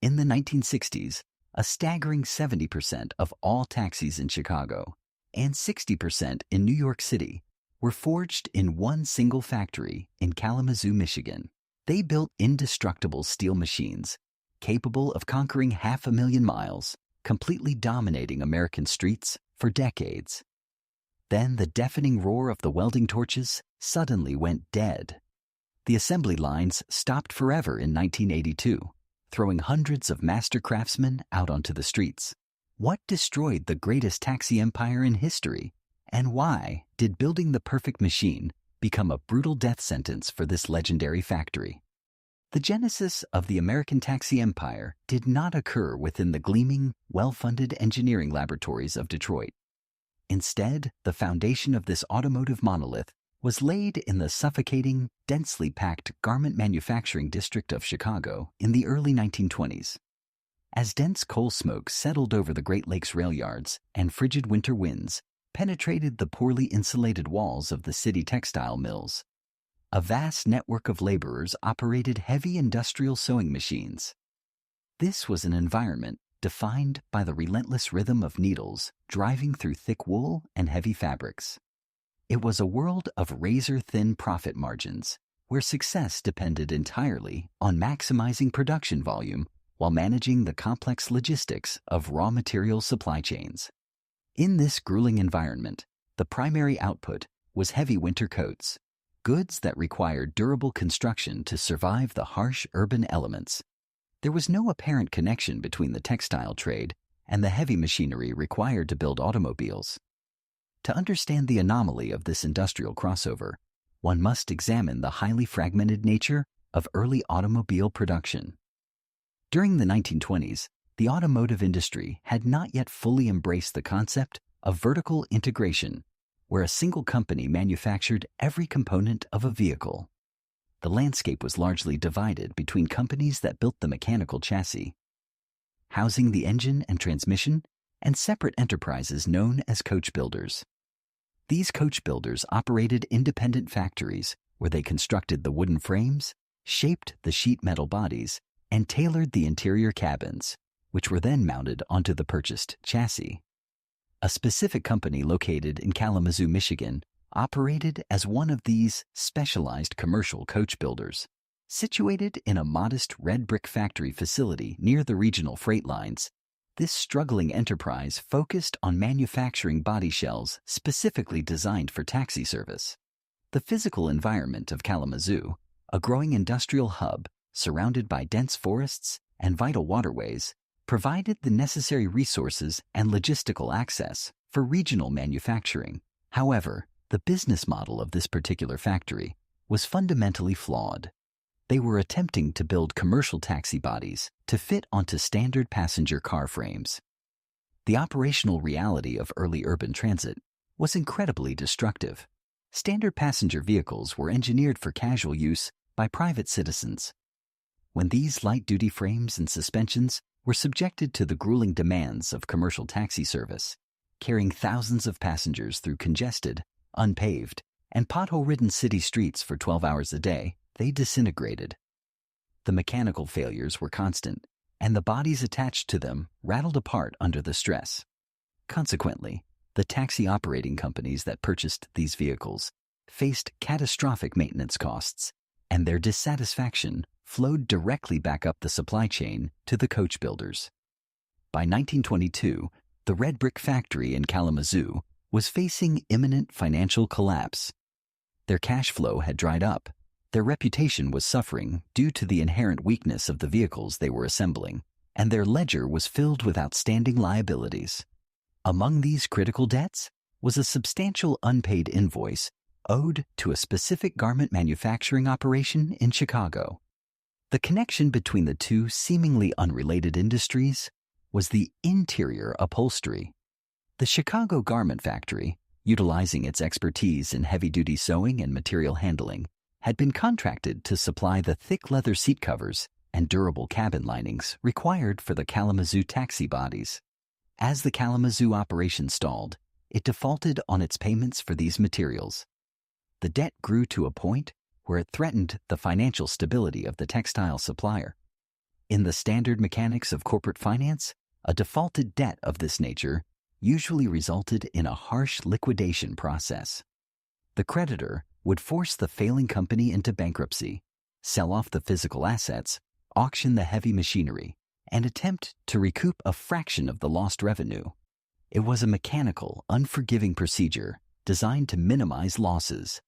In the 1960s, a staggering 70% of all taxis in Chicago and 60% in New York City were forged in one single factory in Kalamazoo, Michigan. They built indestructible steel machines capable of conquering 500,000 miles, completely dominating American streets for decades. Then the deafening roar of the welding torches suddenly went dead. The assembly lines stopped forever in 1982, throwing hundreds of master craftsmen out onto the streets. What destroyed the greatest taxi empire in history? And why did building the perfect machine become a brutal death sentence for this legendary factory? The genesis of the American taxi empire did not occur within the gleaming, well-funded engineering laboratories of Detroit. Instead, the foundation of this automotive monolith was laid in the suffocating, densely packed garment manufacturing district of Chicago in the early 1920s. As dense coal smoke settled over the Great Lakes rail yards and frigid winter winds penetrated the poorly insulated walls of the city textile mills, a vast network of laborers operated heavy industrial sewing machines. This was an environment defined by the relentless rhythm of needles driving through thick wool and heavy fabrics. It was a world of razor-thin profit margins, where success depended entirely on maximizing production volume while managing the complex logistics of raw material supply chains. In this grueling environment, the primary output was heavy winter coats, goods that required durable construction to survive the harsh urban elements. There was no apparent connection between the textile trade and the heavy machinery required to build automobiles. To understand the anomaly of this industrial crossover, one must examine the highly fragmented nature of early automobile production. During the 1920s, the automotive industry had not yet fully embraced the concept of vertical integration, where a single company manufactured every component of a vehicle. The landscape was largely divided between companies that built the mechanical chassis, housing the engine and transmission, and separate enterprises known as coach builders. These coach builders operated independent factories where they constructed the wooden frames, shaped the sheet metal bodies, and tailored the interior cabins, which were then mounted onto the purchased chassis. A specific company located in Kalamazoo, Michigan, operated as one of these specialized commercial coach builders. Situated in a modest red brick factory facility near the regional freight lines, this struggling enterprise focused on manufacturing body shells specifically designed for taxi service. The physical environment of Kalamazoo, a growing industrial hub surrounded by dense forests and vital waterways, provided the necessary resources and logistical access for regional manufacturing. However, the business model of this particular factory was fundamentally flawed. They were attempting to build commercial taxi bodies to fit onto standard passenger car frames. The operational reality of early urban transit was incredibly destructive. Standard passenger vehicles were engineered for casual use by private citizens. When these light-duty frames and suspensions were subjected to the grueling demands of commercial taxi service, carrying thousands of passengers through congested, unpaved, and pothole-ridden city streets for 12 hours a day, they disintegrated. The mechanical failures were constant, and the bodies attached to them rattled apart under the stress. Consequently, the taxi operating companies that purchased these vehicles faced catastrophic maintenance costs, and their dissatisfaction flowed directly back up the supply chain to the coach builders. By 1922, the red brick factory in Kalamazoo was facing imminent financial collapse. Their cash flow had dried up. Their reputation was suffering due to the inherent weakness of the vehicles they were assembling, and their ledger was filled with outstanding liabilities. Among these critical debts was a substantial unpaid invoice owed to a specific garment manufacturing operation in Chicago. The connection between the two seemingly unrelated industries was the interior upholstery. The Chicago garment factory, utilizing its expertise in heavy-duty sewing and material handling, had been contracted to supply the thick leather seat covers and durable cabin linings required for the Kalamazoo taxi bodies. As the Kalamazoo operation stalled, it defaulted on its payments for these materials. The debt grew to a point where it threatened the financial stability of the textile supplier. In the standard mechanics of corporate finance, a defaulted debt of this nature usually resulted in a harsh liquidation process. The creditor would force the failing company into bankruptcy, sell off the physical assets, auction the heavy machinery, and attempt to recoup a fraction of the lost revenue. It was a mechanical, unforgiving procedure designed to minimize losses.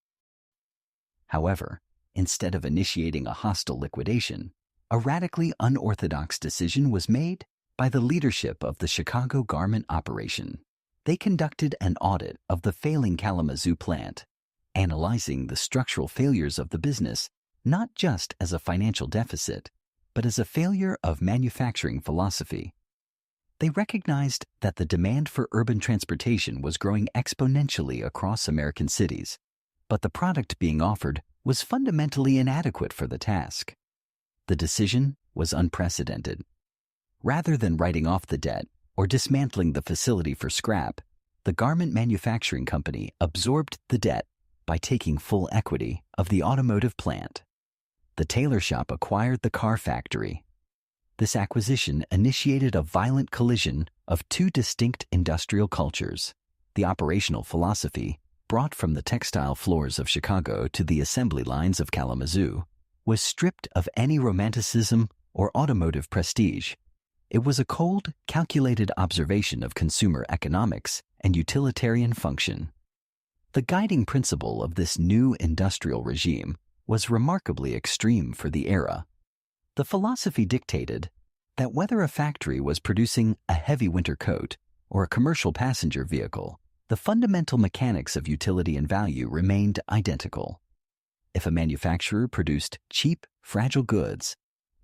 However, instead of initiating a hostile liquidation, a radically unorthodox decision was made by the leadership of the Chicago garment operation. They conducted an audit of the failing Kalamazoo plant, analyzing the structural failures of the business not just as a financial deficit, but as a failure of manufacturing philosophy. They recognized that the demand for urban transportation was growing exponentially across American cities, but the product being offered was fundamentally inadequate for the task. The decision was unprecedented. Rather than writing off the debt or dismantling the facility for scrap, the garment manufacturing company absorbed the debt by taking full equity of the automotive plant. The tailor shop acquired the car factory. This acquisition initiated a violent collision of two distinct industrial cultures. The operational philosophy, brought from the textile floors of Chicago to the assembly lines of Kalamazoo, was stripped of any romanticism or automotive prestige. It was a cold, calculated observation of consumer economics and utilitarian function. The guiding principle of this new industrial regime was remarkably extreme for the era. The philosophy dictated that whether a factory was producing a heavy winter coat or a commercial passenger vehicle, the fundamental mechanics of utility and value remained identical. If a manufacturer produced cheap, fragile goods,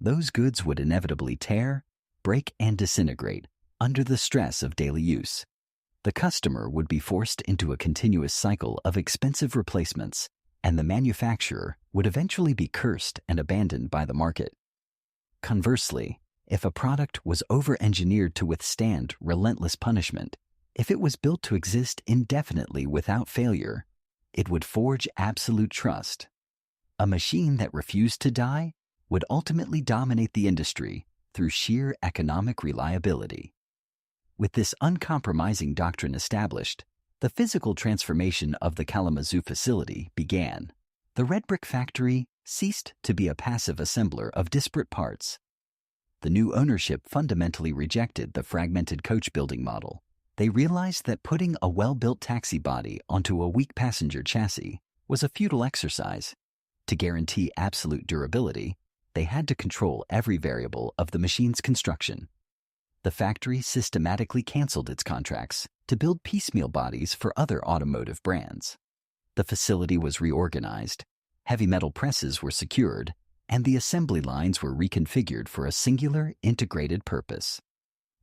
those goods would inevitably tear, break, and disintegrate under the stress of daily use. The customer would be forced into a continuous cycle of expensive replacements, and the manufacturer would eventually be cursed and abandoned by the market. Conversely, if a product was over-engineered to withstand relentless punishment, if it was built to exist indefinitely without failure, it would forge absolute trust. A machine that refused to die would ultimately dominate the industry through sheer economic reliability. With this uncompromising doctrine established, the physical transformation of the Kalamazoo facility began. The red brick factory ceased to be a passive assembler of disparate parts. The new ownership fundamentally rejected the fragmented coach building model. They realized that putting a well-built taxi body onto a weak passenger chassis was a futile exercise. To guarantee absolute durability, they had to control every variable of the machine's construction. The factory systematically canceled its contracts to build piecemeal bodies for other automotive brands. The facility was reorganized, heavy metal presses were secured, and the assembly lines were reconfigured for a singular, integrated purpose.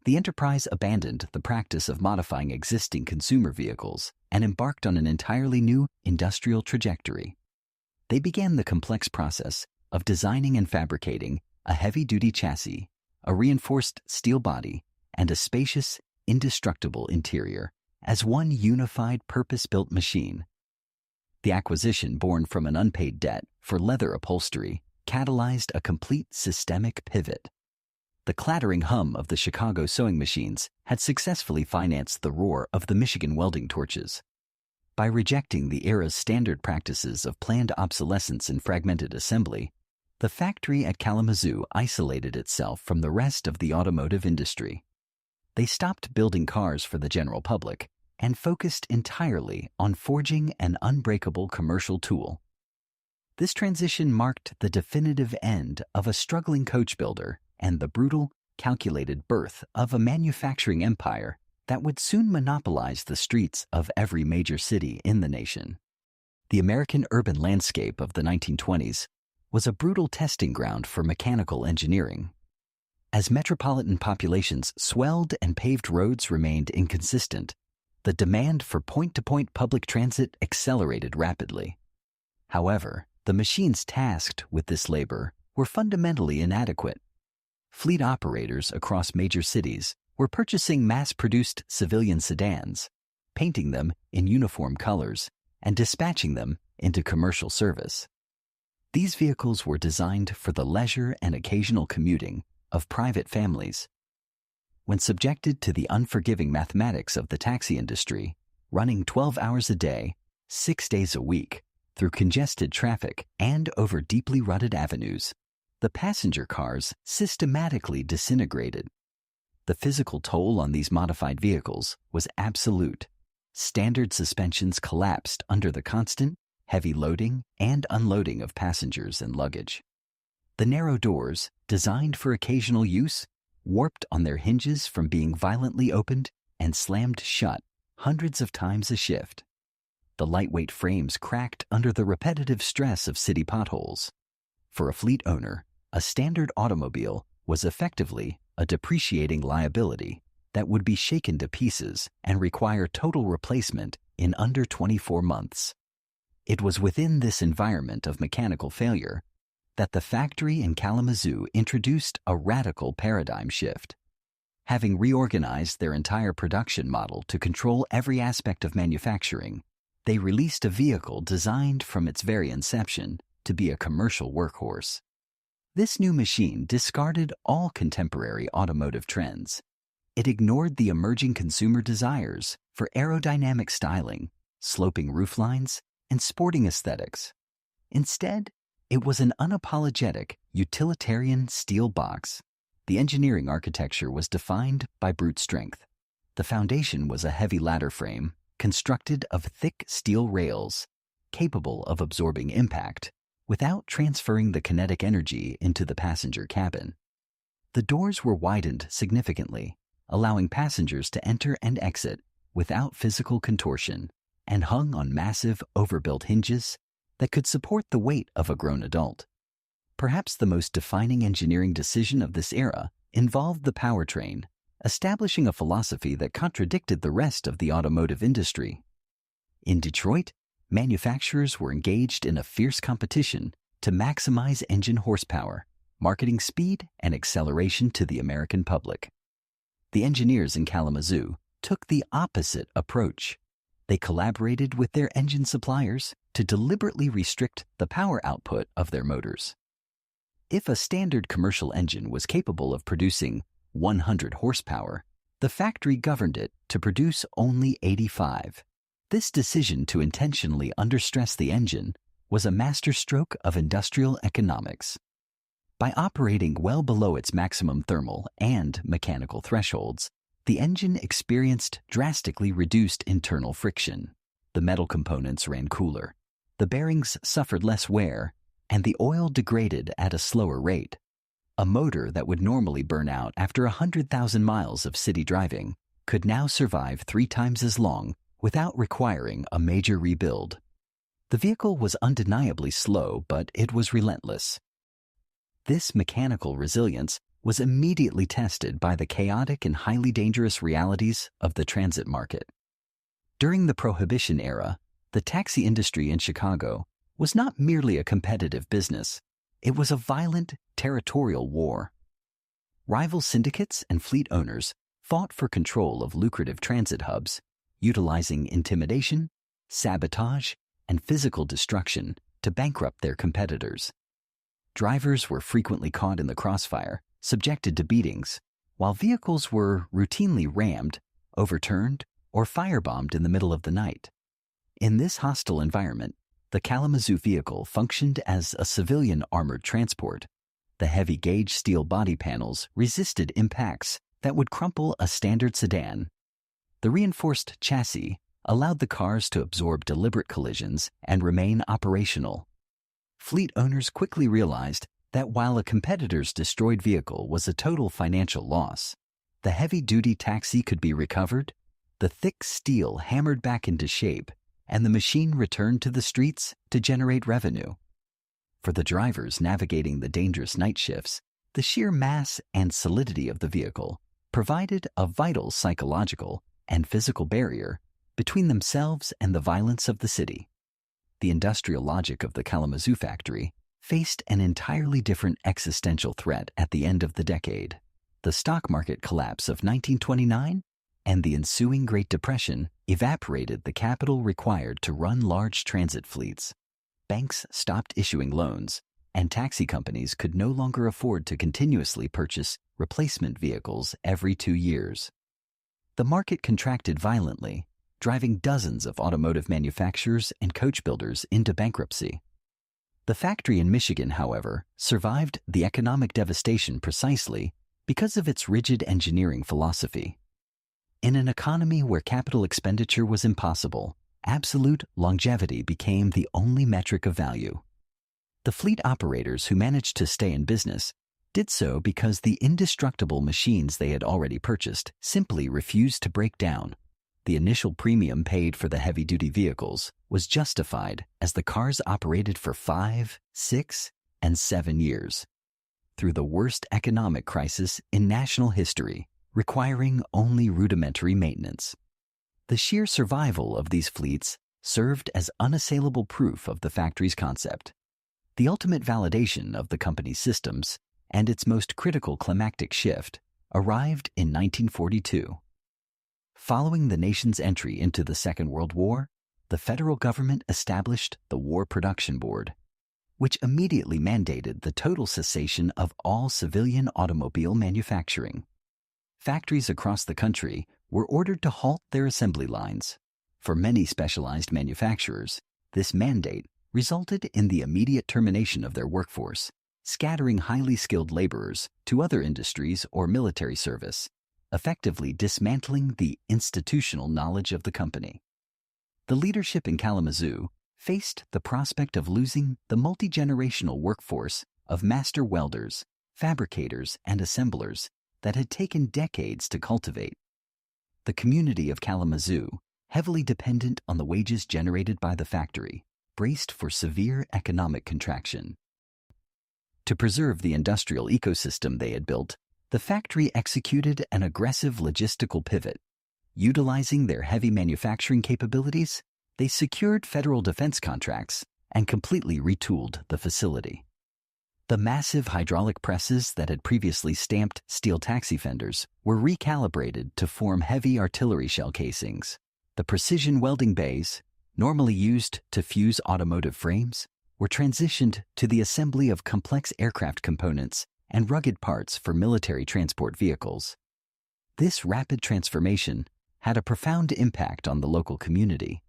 The enterprise abandoned the practice of modifying existing consumer vehicles and embarked on an entirely new industrial trajectory. They began the complex process of designing and fabricating a heavy-duty chassis, a reinforced steel body, and a spacious, indestructible interior as one unified, purpose-built machine. The acquisition, born from an unpaid debt for leather upholstery, catalyzed a complete systemic pivot. The clattering hum of the Chicago sewing machines had successfully financed the roar of the Michigan welding torches. By rejecting the era's standard practices of planned obsolescence and fragmented assembly, the factory at Kalamazoo isolated itself from the rest of the automotive industry. They stopped building cars for the general public and focused entirely on forging an unbreakable commercial tool. This transition marked the definitive end of a struggling coach builder and the brutal, calculated birth of a manufacturing empire that would soon monopolize the streets of every major city in the nation. The American urban landscape of the 1920s was a brutal testing ground for mechanical engineering. As metropolitan populations swelled and paved roads remained inconsistent, the demand for point-to-point public transit accelerated rapidly. However, the machines tasked with this labor were fundamentally inadequate. Fleet operators across major cities were purchasing mass-produced civilian sedans, painting them in uniform colors, and dispatching them into commercial service. These vehicles were designed for the leisure and occasional commuting of private families. When subjected to the unforgiving mathematics of the taxi industry, running 12 hours a day, 6 days a week, through congested traffic and over deeply rutted avenues, the passenger cars systematically disintegrated. The physical toll on these modified vehicles was absolute. Standard suspensions collapsed under the constant, heavy loading and unloading of passengers and luggage. The narrow doors, designed for occasional use, warped on their hinges from being violently opened and slammed shut hundreds of times a shift. The lightweight frames cracked under the repetitive stress of city potholes. For a fleet owner, a standard automobile was effectively a depreciating liability that would be shaken to pieces and require total replacement in under 24 months. It was within this environment of mechanical failure that the factory in Kalamazoo introduced a radical paradigm shift. Having reorganized their entire production model to control every aspect of manufacturing, they released a vehicle designed from its very inception to be a commercial workhorse. This new machine discarded all contemporary automotive trends. It ignored the emerging consumer desires for aerodynamic styling, sloping rooflines, and sporting aesthetics. Instead, it was an unapologetic, utilitarian steel box. The engineering architecture was defined by brute strength. The foundation was a heavy ladder frame constructed of thick steel rails, capable of absorbing impact without transferring the kinetic energy into the passenger cabin. The doors were widened significantly, allowing passengers to enter and exit without physical contortion, and hung on massive, overbuilt hinges that could support the weight of a grown adult. Perhaps the most defining engineering decision of this era involved the powertrain, establishing a philosophy that contradicted the rest of the automotive industry. In Detroit, manufacturers were engaged in a fierce competition to maximize engine horsepower, marketing speed, and acceleration to the American public. The engineers in Kalamazoo took the opposite approach. They collaborated with their engine suppliers to deliberately restrict the power output of their motors. If a standard commercial engine was capable of producing 100 horsepower, the factory governed it to produce only 85. This decision to intentionally understress the engine was a masterstroke of industrial economics. By operating well below its maximum thermal and mechanical thresholds, the engine experienced drastically reduced internal friction. The metal components ran cooler, the bearings suffered less wear, and the oil degraded at a slower rate. A motor that would normally burn out after 100,000 miles of city driving could now survive 3 times as long without requiring a major rebuild. The vehicle was undeniably slow, but it was relentless. This mechanical resilience was immediately tested by the chaotic and highly dangerous realities of the transit market. During the Prohibition era, the taxi industry in Chicago was not merely a competitive business. It was a violent, territorial war. Rival syndicates and fleet owners fought for control of lucrative transit hubs, utilizing intimidation, sabotage, and physical destruction to bankrupt their competitors. Drivers were frequently caught in the crossfire, subjected to beatings, while vehicles were routinely rammed, overturned, or firebombed in the middle of the night. In this hostile environment, the Kalamazoo vehicle functioned as a civilian armored transport. The heavy-gauge steel body panels resisted impacts that would crumple a standard sedan. The reinforced chassis allowed the cars to absorb deliberate collisions and remain operational. Fleet owners quickly realized that while a competitor's destroyed vehicle was a total financial loss, the heavy-duty taxi could be recovered, the thick steel hammered back into shape, and the machine returned to the streets to generate revenue. For the drivers navigating the dangerous night shifts, the sheer mass and solidity of the vehicle provided a vital psychological and physical barrier between themselves and the violence of the city. The industrial logic of the Kalamazoo factory faced an entirely different existential threat at the end of the decade. The stock market collapse of 1929 and the ensuing Great Depression evaporated the capital required to run large transit fleets. Banks stopped issuing loans, and taxi companies could no longer afford to continuously purchase replacement vehicles every 2 years. The market contracted violently, driving dozens of automotive manufacturers and coach builders into bankruptcy. The factory in Michigan, however, survived the economic devastation precisely because of its rigid engineering philosophy. In an economy where capital expenditure was impossible, absolute longevity became the only metric of value. The fleet operators who managed to stay in business did so because the indestructible machines they had already purchased simply refused to break down. The initial premium paid for the heavy-duty vehicles was justified as the cars operated for 5, 6, and 7 years, through the worst economic crisis in national history, requiring only rudimentary maintenance. The sheer survival of these fleets served as unassailable proof of the factory's concept, the ultimate validation of the company's systems, and its most critical climactic shift arrived in 1942. Following the nation's entry into the Second World War, the federal government established the War Production Board, which immediately mandated the total cessation of all civilian automobile manufacturing. Factories across the country were ordered to halt their assembly lines. For many specialized manufacturers, this mandate resulted in the immediate termination of their workforce, scattering highly skilled laborers to other industries or military service, effectively dismantling the institutional knowledge of the company. The leadership in Kalamazoo faced the prospect of losing the multi-generational workforce of master welders, fabricators, and assemblers that had taken decades to cultivate. The community of Kalamazoo, heavily dependent on the wages generated by the factory, braced for severe economic contraction. To preserve the industrial ecosystem they had built, the factory executed an aggressive logistical pivot. Utilizing their heavy manufacturing capabilities, they secured federal defense contracts and completely retooled the facility. The massive hydraulic presses that had previously stamped steel taxi fenders were recalibrated to form heavy artillery shell casings. The precision welding bays, normally used to fuse automotive frames, were transitioned to the assembly of complex aircraft components and rugged parts for military transport vehicles. This rapid transformation had a profound impact on the local community.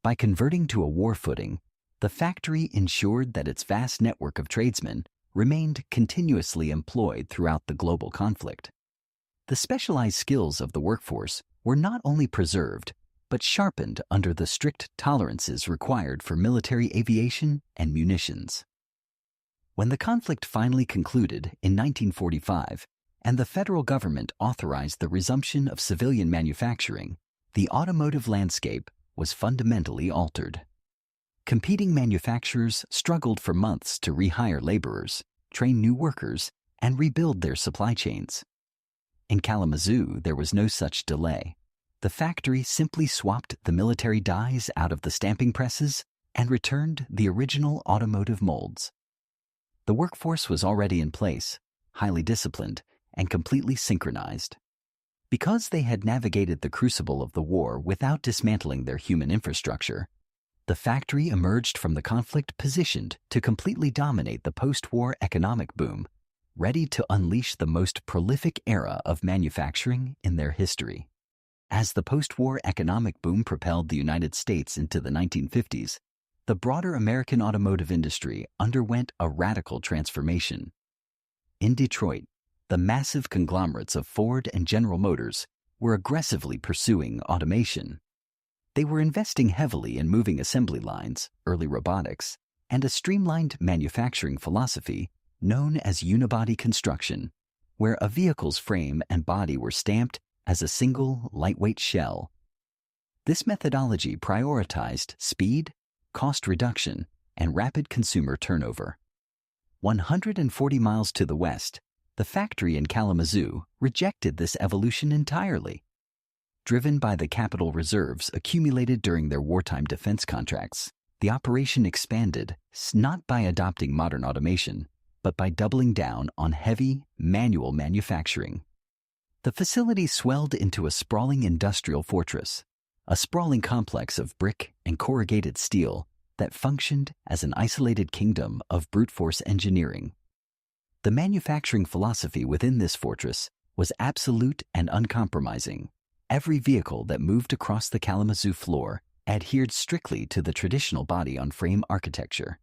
By converting to a war footing, the factory ensured that its vast network of tradesmen remained continuously employed throughout the global conflict. The specialized skills of the workforce were not only preserved, but sharpened under the strict tolerances required for military aviation and munitions. When the conflict finally concluded in 1945 and the federal government authorized the resumption of civilian manufacturing, the automotive landscape was fundamentally altered. Competing manufacturers struggled for months to rehire laborers, train new workers, and rebuild their supply chains. In Kalamazoo, there was no such delay. The factory simply swapped the military dies out of the stamping presses and returned the original automotive molds. The workforce was already in place, highly disciplined, and completely synchronized. Because they had navigated the crucible of the war without dismantling their human infrastructure, the factory emerged from the conflict positioned to completely dominate the post-war economic boom, ready to unleash the most prolific era of manufacturing in their history. As the post-war economic boom propelled the United States into the 1950s, the broader American automotive industry underwent a radical transformation. In Detroit, the massive conglomerates of Ford and General Motors were aggressively pursuing automation. They were investing heavily in moving assembly lines, early robotics, and a streamlined manufacturing philosophy known as unibody construction, where a vehicle's frame and body were stamped as a single, lightweight shell. This methodology prioritized speed, cost reduction, and rapid consumer turnover. 140 miles to the west, the factory in Kalamazoo rejected this evolution entirely. Driven by the capital reserves accumulated during their wartime defense contracts, the operation expanded not by adopting modern automation, but by doubling down on heavy, manual manufacturing. The facility swelled into a sprawling industrial fortress, a sprawling complex of brick and corrugated steel that functioned as an isolated kingdom of brute force engineering. The manufacturing philosophy within this fortress was absolute and uncompromising. Every vehicle that moved across the Kalamazoo floor adhered strictly to the traditional body-on-frame architecture.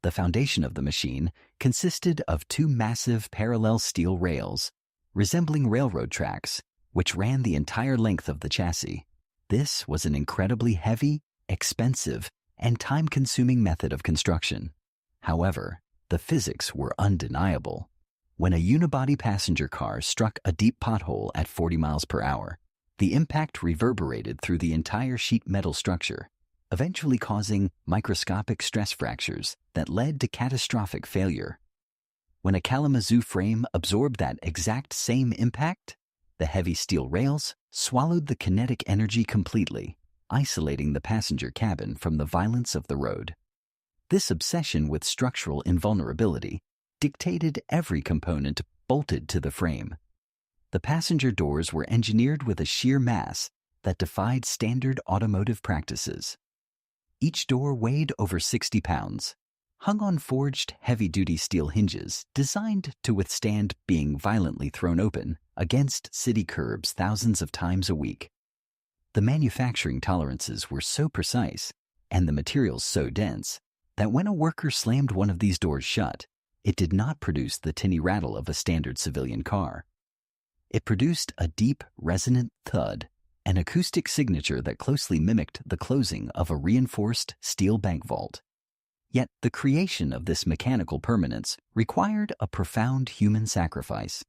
The foundation of the machine consisted of two massive parallel steel rails, resembling railroad tracks, which ran the entire length of the chassis. This was an incredibly heavy, expensive, and time-consuming method of construction. However, the physics were undeniable. When a unibody passenger car struck a deep pothole at 40 miles per hour, the impact reverberated through the entire sheet metal structure, eventually causing microscopic stress fractures that led to catastrophic failure. When a Kalamazoo frame absorbed that exact same impact, the heavy steel rails swallowed the kinetic energy completely, isolating the passenger cabin from the violence of the road. This obsession with structural invulnerability dictated every component bolted to the frame. The passenger doors were engineered with a sheer mass that defied standard automotive practices. Each door weighed over 60 pounds, hung on forged heavy-duty steel hinges designed to withstand being violently thrown open against city curbs thousands of times a week. The manufacturing tolerances were so precise and the materials so dense that when a worker slammed one of these doors shut, it did not produce the tinny rattle of a standard civilian car. It produced a deep, resonant thud, an acoustic signature that closely mimicked the closing of a reinforced steel bank vault. Yet the creation of this mechanical permanence required a profound human sacrifice.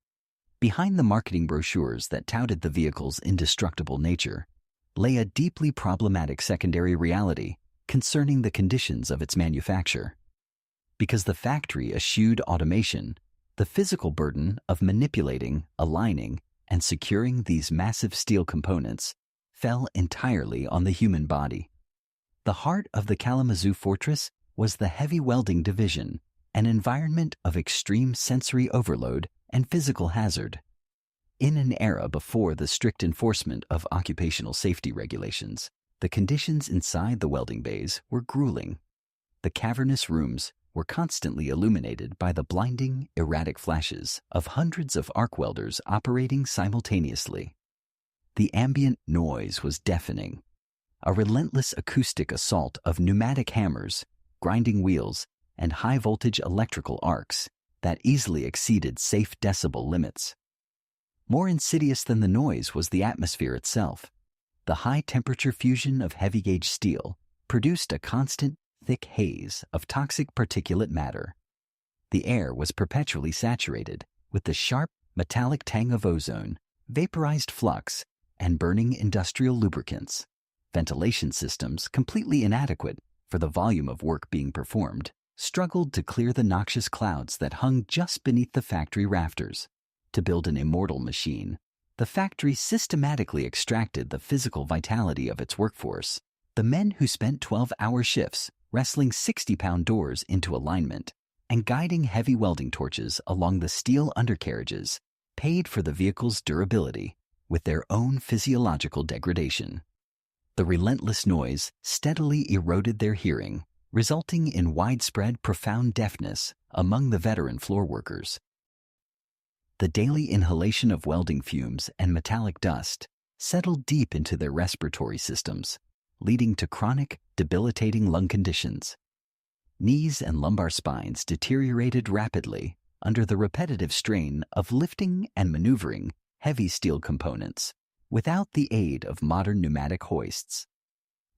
Behind the marketing brochures that touted the vehicle's indestructible nature lay a deeply problematic secondary reality concerning the conditions of its manufacture. Because the factory eschewed automation, the physical burden of manipulating, aligning, and securing these massive steel components fell entirely on the human body. The heart of the Kalamazoo fortress was the heavy welding division, an environment of extreme sensory overload and physical hazard. In an era before the strict enforcement of occupational safety regulations, the conditions inside the welding bays were grueling. The cavernous rooms were constantly illuminated by the blinding, erratic flashes of hundreds of arc welders operating simultaneously. The ambient noise was deafening, a relentless acoustic assault of pneumatic hammers, grinding wheels, and high-voltage electrical arcs that easily exceeded safe decibel limits. More insidious than the noise was the atmosphere itself. The high-temperature fusion of heavy-gauge steel produced a constant, thick haze of toxic particulate matter. The air was perpetually saturated with the sharp, metallic tang of ozone, vaporized flux, and burning industrial lubricants. Ventilation systems, completely inadequate for the volume of work being performed, struggled to clear the noxious clouds that hung just beneath the factory rafters. To build an immortal machine, the factory systematically extracted the physical vitality of its workforce. The men who spent 12-hour shifts wrestling 60-pound doors into alignment and guiding heavy welding torches along the steel undercarriages paid for the vehicle's durability with their own physiological degradation. The relentless noise steadily eroded their hearing, resulting in widespread profound deafness among the veteran floor workers. The daily inhalation of welding fumes and metallic dust settled deep into their respiratory systems, leading to chronic, debilitating lung conditions. Knees and lumbar spines deteriorated rapidly under the repetitive strain of lifting and maneuvering heavy steel components without the aid of modern pneumatic hoists.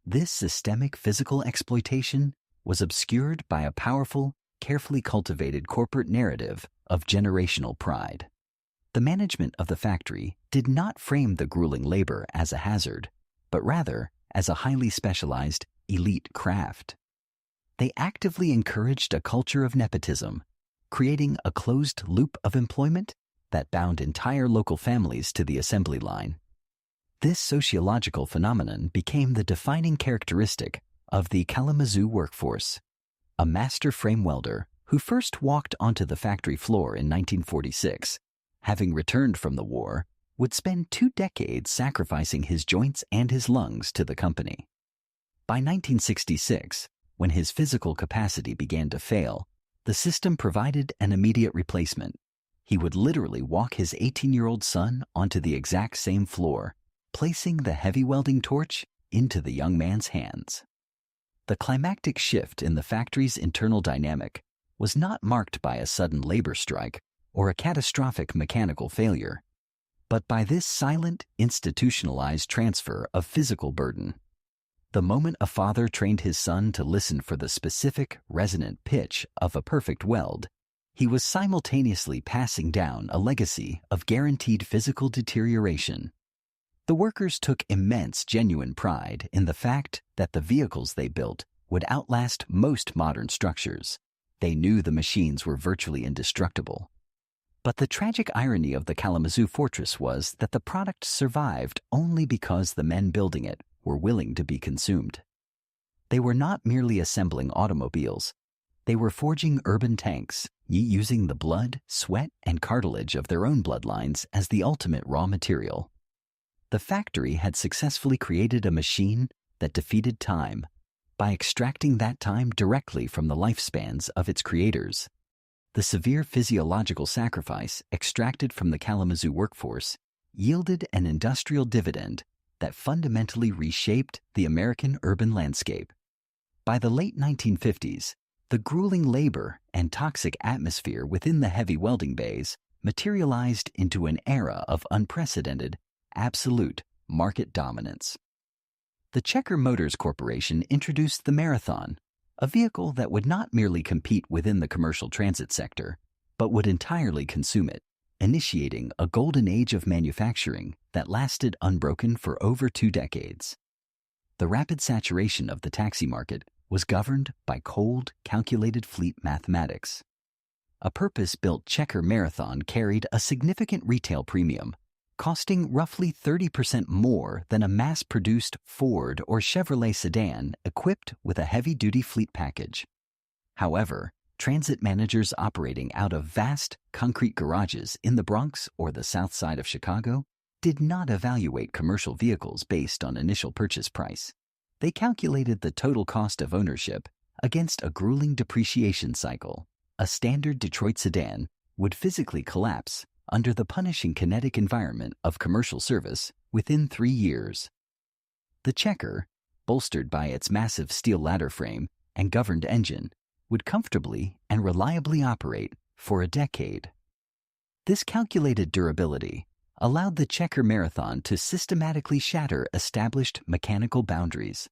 This systemic physical exploitation was obscured by a powerful, carefully cultivated corporate narrative of generational pride. The management of the factory did not frame the grueling labor as a hazard, but rather as a highly specialized, elite craft. They actively encouraged a culture of nepotism, creating a closed loop of employment that bound entire local families to the assembly line. This sociological phenomenon became the defining characteristic of the Kalamazoo workforce. A master frame welder who first walked onto the factory floor in 1946, having returned from the war, would spend 2 decades sacrificing his joints and his lungs to the company. By 1966, When his physical capacity began to fail, the system provided an immediate replacement. He would literally walk his 18-year-old son onto the exact same floor, placing the heavy welding torch into the young man's hands. The climactic shift in the factory's internal dynamic was not marked by a sudden labor strike or a catastrophic mechanical failure, but by this silent, institutionalized transfer of physical burden. The moment a father trained his son to listen for the specific, resonant pitch of a perfect weld, he was simultaneously passing down a legacy of guaranteed physical deterioration. The workers took immense genuine pride in the fact that the vehicles they built would outlast most modern structures. They knew the machines were virtually indestructible. But the tragic irony of the Kalamazoo fortress was that the product survived only because the men building it were willing to be consumed. They were not merely assembling automobiles. They were forging urban tanks, using the blood, sweat, and cartilage of their own bloodlines as the ultimate raw material. The factory had successfully created a machine that defeated time by extracting that time directly from the lifespans of its creators. The severe physiological sacrifice extracted from the Kalamazoo workforce yielded an industrial dividend that fundamentally reshaped the American urban landscape. By the late 1950s, the grueling labor and toxic atmosphere within the heavy welding bays materialized into an era of unprecedented, absolute market dominance. The Checker Motors Corporation introduced the Marathon, a vehicle that would not merely compete within the commercial transit sector, but would entirely consume it, initiating a golden age of manufacturing that lasted unbroken for over 2 decades. The rapid saturation of the taxi market was governed by cold, calculated fleet mathematics. A purpose-built Checker Marathon carried a significant retail premium, costing roughly 30% more than a mass-produced Ford or Chevrolet sedan equipped with a heavy-duty fleet package. However, transit managers operating out of vast, concrete garages in the Bronx or the South Side of Chicago did not evaluate commercial vehicles based on initial purchase price. They calculated the total cost of ownership against a grueling depreciation cycle. A standard Detroit sedan would physically collapse under the punishing kinetic environment of commercial service within 3 years. The Checker, bolstered by its massive steel ladder frame and governed engine, would comfortably and reliably operate for a decade. This calculated durability allowed the Checker Marathon to systematically shatter established mechanical boundaries.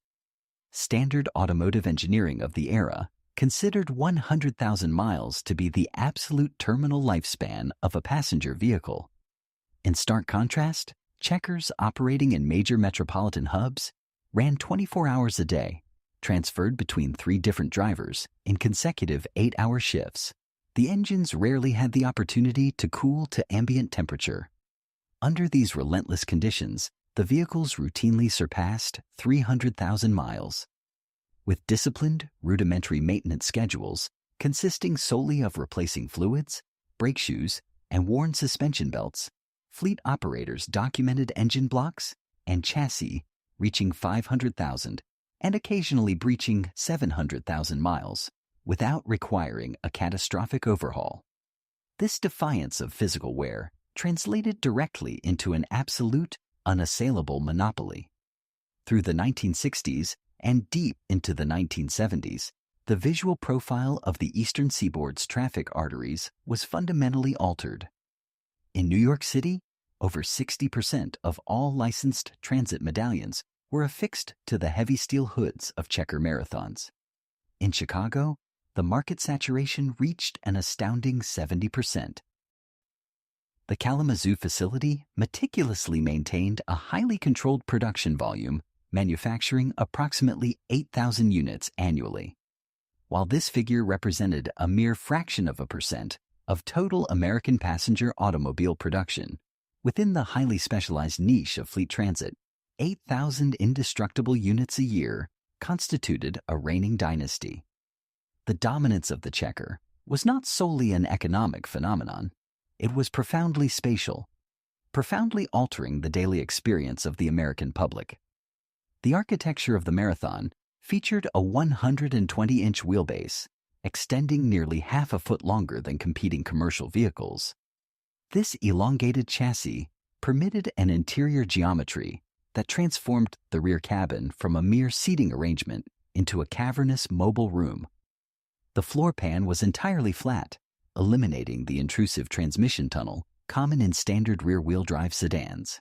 Standard automotive engineering of the era considered 100,000 miles to be the absolute terminal lifespan of a passenger vehicle. In stark contrast, Checkers operating in major metropolitan hubs ran 24 hours a day, transferred between 3 different drivers in consecutive 8-hour shifts. The engines rarely had the opportunity to cool to ambient temperature. Under these relentless conditions, the vehicles routinely surpassed 300,000 miles. With disciplined, rudimentary maintenance schedules consisting solely of replacing fluids, brake shoes, and worn suspension belts, fleet operators documented engine blocks and chassis reaching 500,000 and occasionally breaching 700,000 miles without requiring a catastrophic overhaul. This defiance of physical wear translated directly into an absolute, unassailable monopoly. Through the 1960s and deep into the 1970s, the visual profile of the Eastern Seaboard's traffic arteries was fundamentally altered. In New York City, over 60% of all licensed transit medallions were affixed to the heavy steel hoods of Checker Marathons. In Chicago, the market saturation reached an astounding 70%. The Kalamazoo facility meticulously maintained a highly controlled production volume, manufacturing approximately 8,000 units annually. While this figure represented a mere fraction of a percent of total American passenger automobile production, within the highly specialized niche of fleet transit, 8,000 indestructible units a year constituted a reigning dynasty. The dominance of the Checker was not solely an economic phenomenon. It was profoundly spatial, profoundly altering the daily experience of the American public. The architecture of the Marathon featured a 120-inch wheelbase, extending nearly half a foot longer than competing commercial vehicles. This elongated chassis permitted an interior geometry that transformed the rear cabin from a mere seating arrangement into a cavernous mobile room. The floor pan was entirely flat, eliminating the intrusive transmission tunnel common in standard rear-wheel drive sedans.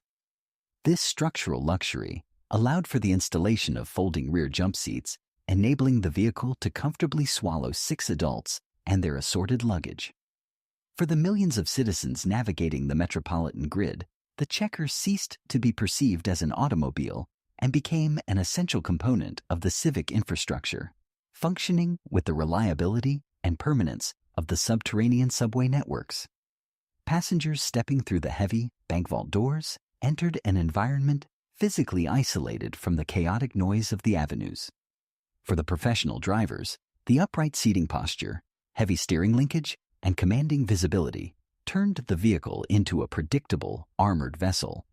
This structural luxury allowed for the installation of folding rear jump seats, enabling the vehicle to comfortably swallow 6 adults and their assorted luggage. For the millions of citizens navigating the metropolitan grid, the Checker ceased to be perceived as an automobile and became an essential component of the civic infrastructure, functioning with the reliability and permanence of the subterranean subway networks. Passengers stepping through the heavy bank vault doors entered an environment physically isolated from the chaotic noise of the avenues. For the professional drivers, the upright seating posture, heavy steering linkage, and commanding visibility turned the vehicle into a predictable, armored vessel.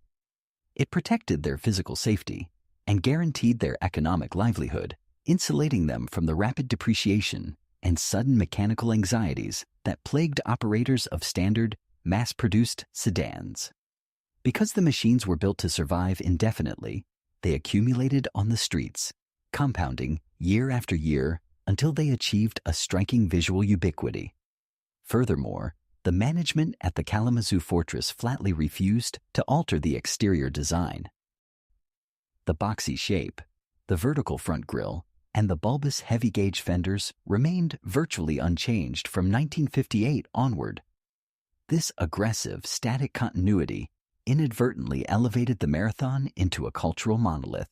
It protected their physical safety and guaranteed their economic livelihood, insulating them from the rapid depreciation and sudden mechanical anxieties that plagued operators of standard, mass-produced sedans. Because the machines were built to survive indefinitely, they accumulated on the streets, compounding year after year until they achieved a striking visual ubiquity. Furthermore, the management at the Kalamazoo fortress flatly refused to alter the exterior design. The boxy shape, the vertical front grille, and the bulbous heavy-gauge fenders remained virtually unchanged from 1958 onward. This aggressive, static continuity inadvertently elevated the Marathon into a cultural monolith.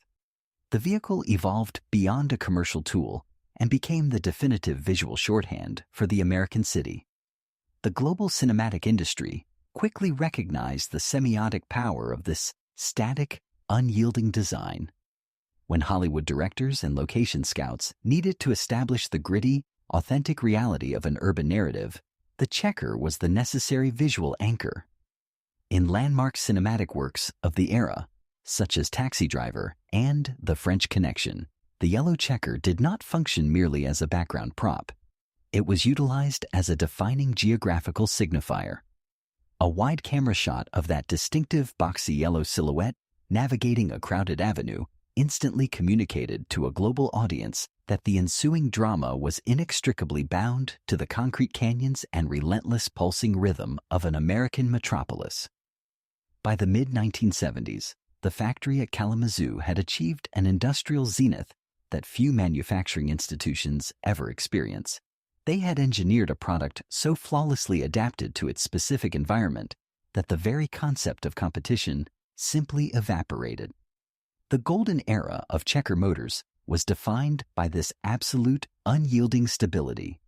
The vehicle evolved beyond a commercial tool and became the definitive visual shorthand for the American city. The global cinematic industry quickly recognized the semiotic power of this static, unyielding design. When Hollywood directors and location scouts needed to establish the gritty, authentic reality of an urban narrative, the Checker was the necessary visual anchor. In landmark cinematic works of the era, such as Taxi Driver and The French Connection, the yellow Checker did not function merely as a background prop. It was utilized as a defining geographical signifier. A wide camera shot of that distinctive boxy yellow silhouette navigating a crowded avenue instantly communicated to a global audience that the ensuing drama was inextricably bound to the concrete canyons and relentless pulsing rhythm of an American metropolis. By the mid-1970s, the factory at Kalamazoo had achieved an industrial zenith that few manufacturing institutions ever experience. They had engineered a product so flawlessly adapted to its specific environment that the very concept of competition simply evaporated. The golden era of Checker Motors was defined by this absolute, unyielding stability.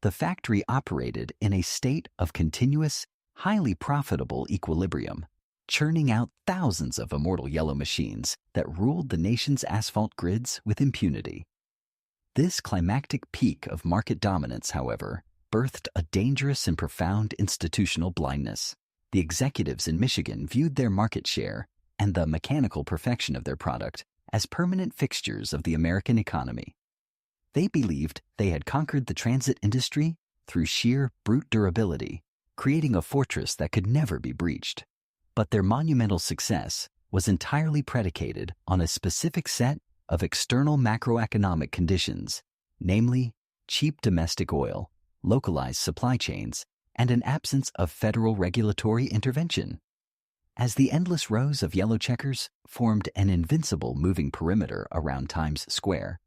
The factory operated in a state of continuous, highly profitable equilibrium, churning out thousands of immortal yellow machines that ruled the nation's asphalt grids with impunity. This climactic peak of market dominance, however, birthed a dangerous and profound institutional blindness. The executives in Michigan viewed their market share and the mechanical perfection of their product as permanent fixtures of the American economy. They believed they had conquered the transit industry through sheer brute durability, creating a fortress that could never be breached. But their monumental success was entirely predicated on a specific set of external macroeconomic conditions, namely cheap domestic oil, localized supply chains, and an absence of federal regulatory intervention. As the endless rows of yellow Checkers formed an invincible moving perimeter around Times Square,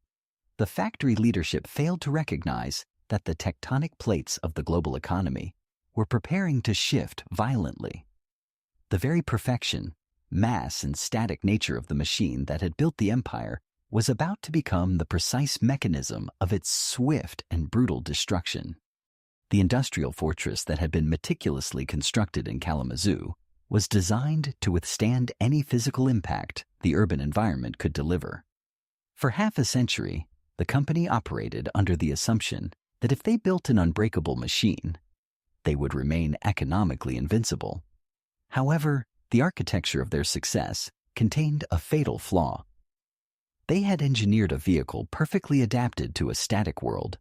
the factory leadership failed to recognize that the tectonic plates of the global economy were preparing to shift violently. The very perfection, mass, and static nature of the machine that had built the empire was about to become the precise mechanism of its swift and brutal destruction. The industrial fortress that had been meticulously constructed in Kalamazoo was designed to withstand any physical impact the urban environment could deliver. For half a century, the company operated under the assumption that if they built an unbreakable machine, they would remain economically invincible. However, the architecture of their success contained a fatal flaw. They had engineered a vehicle perfectly adapted to a static world,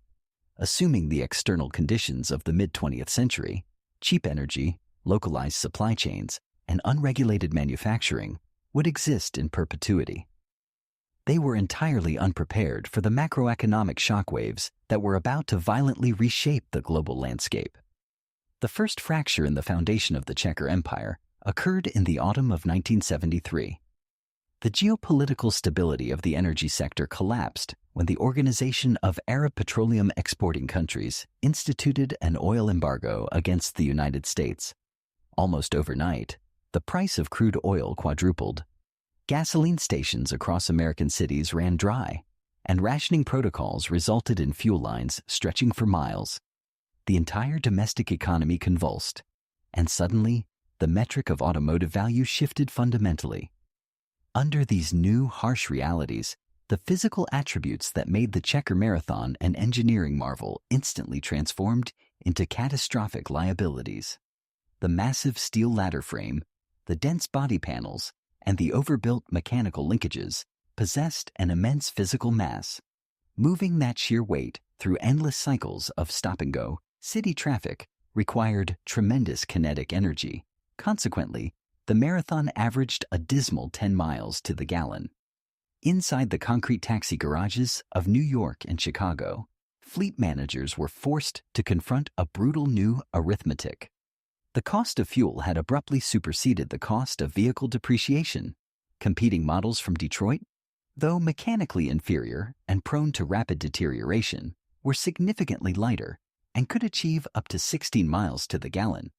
assuming the external conditions of the mid-20th century, cheap energy, localized supply chains, and unregulated manufacturing, would exist in perpetuity. They were entirely unprepared for the macroeconomic shockwaves that were about to violently reshape the global landscape. The first fracture in the foundation of the Chequer Empire occurred in the autumn of 1973. The geopolitical stability of the energy sector collapsed when the Organization of Arab Petroleum Exporting Countries instituted an oil embargo against the United States. Almost overnight, the price of crude oil quadrupled. Gasoline stations across American cities ran dry, and rationing protocols resulted in fuel lines stretching for miles. The entire domestic economy convulsed, and suddenly, the metric of automotive value shifted fundamentally. Under these new, harsh realities, the physical attributes that made the Chequer Marathon an engineering marvel instantly transformed into catastrophic liabilities. The massive steel ladder frame, the dense body panels, and the overbuilt mechanical linkages possessed an immense physical mass. Moving that sheer weight through endless cycles of stop-and-go, city traffic required tremendous kinetic energy. Consequently, the marathon averaged a dismal 10 miles to the gallon. Inside the concrete taxi garages of New York and Chicago, fleet managers were forced to confront a brutal new arithmetic. The cost of fuel had abruptly superseded the cost of vehicle depreciation. Competing models from Detroit, though mechanically inferior and prone to rapid deterioration, were significantly lighter and could achieve up to 16 miles to the gallon.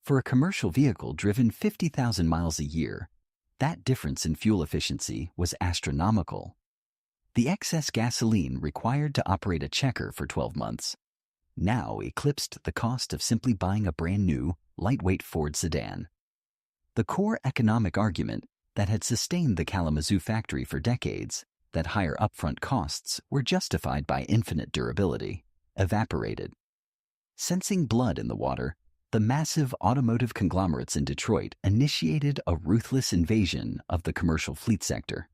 For a commercial vehicle driven 50,000 miles a year, that difference in fuel efficiency was astronomical. The excess gasoline required to operate a Chequer for 12 months now eclipsed the cost of simply buying a brand new, lightweight Ford sedan. The core economic argument that had sustained the Kalamazoo factory for decades, that higher upfront costs were justified by infinite durability, evaporated. Sensing blood in the water, the massive automotive conglomerates in Detroit initiated a ruthless invasion of the commercial fleet sector.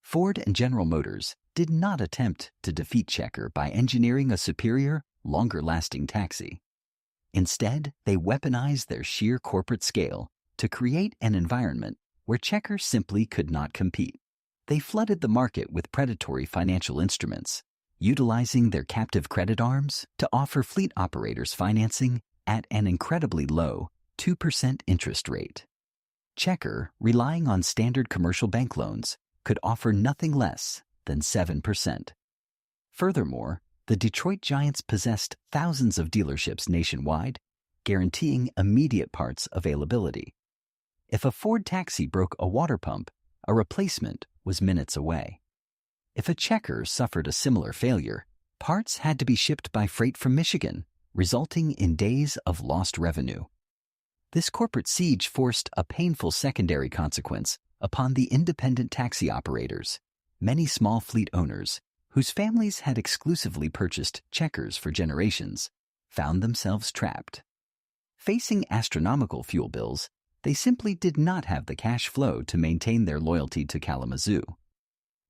Ford and General Motors did not attempt to defeat Chequer by engineering a superior, longer-lasting taxi. Instead, they weaponized their sheer corporate scale to create an environment where Chequer simply could not compete. They flooded the market with predatory financial instruments, utilizing their captive credit arms to offer fleet operators financing at an incredibly low 2% interest rate. Chequer, relying on standard commercial bank loans, could offer nothing less than 7%. Furthermore, the Detroit Giants possessed thousands of dealerships nationwide, guaranteeing immediate parts availability. If a Ford taxi broke a water pump, a replacement was minutes away. If a Chequer suffered a similar failure, parts had to be shipped by freight from Michigan, resulting in days of lost revenue. This corporate siege forced a painful secondary consequence upon the independent taxi operators, many small fleet owners, whose families had exclusively purchased Chequers for generations, found themselves trapped. Facing astronomical fuel bills, they simply did not have the cash flow to maintain their loyalty to Kalamazoo.